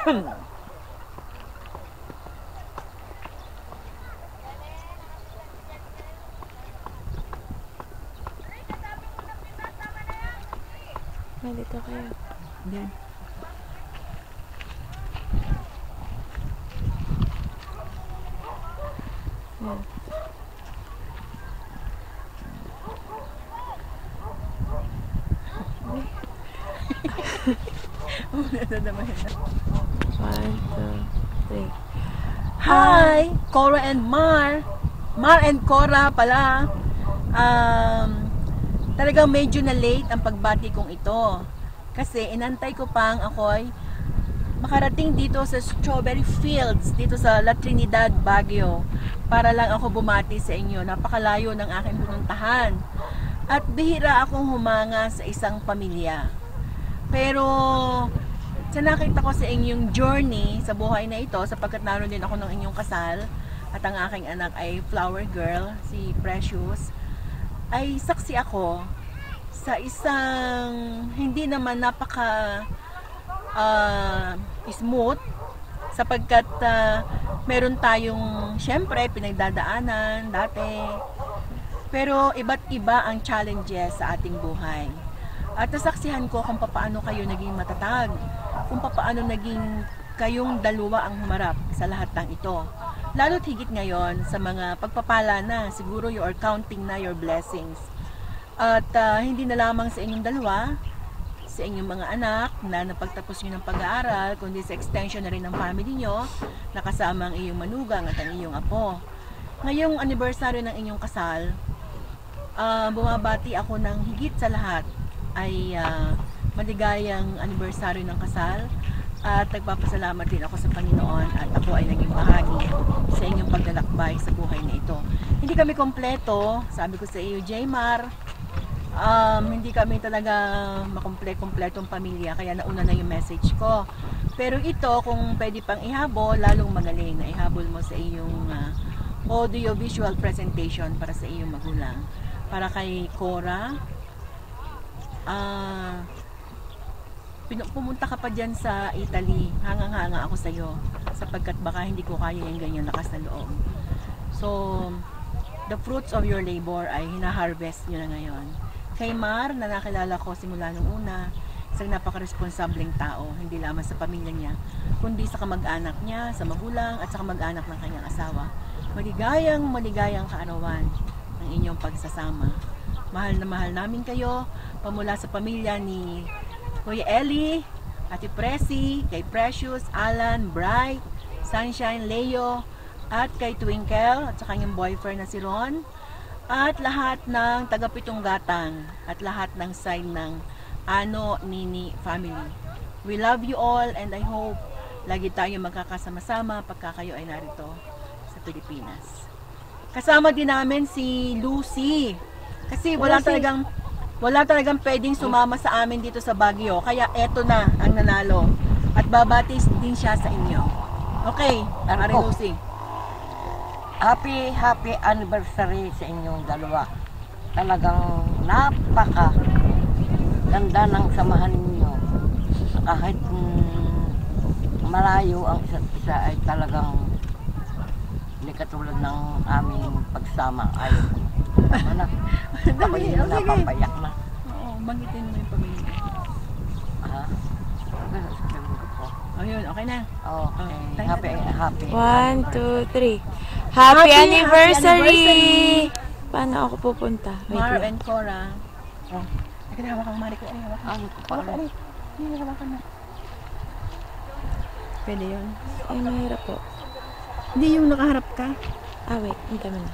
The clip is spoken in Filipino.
Dito kayo. Yan. Yan. One, two, three. Hi! Cora and Mar. Mar and Cora pala. Talagang medyo na late ang pagbati kong ito. Kasi inantay ko pang ako'y makarating dito sa Strawberry Fields, dito sa La Trinidad, Baguio. Para lang ako bumati sa inyo. Napakalayo ng aking pinuntahan. At bihira akong humanga sa isang pamilya. Pero sa nakita ko sa inyong journey sa buhay na ito, sapagkat naroon din ako ng inyong kasal at ang aking anak ay flower girl, si Precious, ay saksi ako sa isang hindi naman napaka smooth, sapagkat meron tayong syempre pinagdadaanan dati, pero iba't iba ang challenges sa ating buhay. At nasaksihan ko kung paano kayo naging matatag, kung paano naging kayong dalawa ang humarap sa lahat ng ito. Lalo't higit ngayon sa mga pagpapala na, siguro you are counting na your blessings. At hindi na lamang sa inyong dalawa, sa inyong mga anak na napagtapos nyo ng pag-aaral, kundi sa extension na rin ng family nyo, nakasama ang iyong manugang at ang iyong apo. Ngayong anniversary ng inyong kasal, bumabati ako ng higit sa lahat ay maligayang anniversary ng kasal, at nagpapasalamat din ako sa Panginoon at ako ay naging bahagi sa inyong paglalakbay sa buhay na ito. Hindi kami kompleto, sabi ko sa iyo Jmar, hindi kami talaga makumpletong pamilya, kaya nauna na yung message ko. Pero ito, kung pwede pang ihabol, lalong magaling na ihabol mo sa iyong audio-visual presentation para sa iyong magulang. Para kay Cora, pumunta ka pa dyan sa Italy, hangang-hanga ako sa iyo, sapagkat baka hindi ko kaya yung ganyan lakas na loob. So, the fruits of your labor ay hina-harvest nyo na ngayon. Kay Mar, na nakilala ko simula nung una, isang napaka-responsableng tao, hindi lamang sa pamilya niya, kundi sa kamag-anak niya, sa magulang, at sa kamag-anak ng kanyang asawa. Maligayang kaarawan ng inyong pagsasama. Mahal na mahal namin kayo, pamula sa pamilya ni Kuya Ellie, Ate Presi, kay Precious, Alan, Bright, Sunshine, Leo, at kay Twinkle, at sa kanyang boyfriend na si Ron, at lahat ng taga-Pitong Gatang, at lahat ng side ng Ano Nini family. We love you all, and I hope lagi tayo magkakasama-sama pagka kayo ay narito sa Pilipinas. Kasama din namin si Lucy, kasi wala talagang pwedeng sumama sa amin dito sa Baguio. Kaya eto na ang nanalo. At babati din siya sa inyo. Okay, Mari Lucy. Happy anniversary sa inyong dalawa. Talagang napaka ganda ng samahan ninyo. Kahit malayo ang isa't isa ay talagang hindi katulad ng aming pagsama. Ayaw. Ano? Ako yung napapayak na. Oo, banggitin mo yung pamilya. Ha? Ayun, okay na. Okay. Happy. 1, 2, 3. Happy anniversary! Paano ako pupunta? Mar and Cora. Nagkinawa kang Mari ko. Ano ko pa? Hinawa ka na. Pwede yun. Ay, mahirap po. Hindi yung nakaharap ka. Wait. Ang dami na.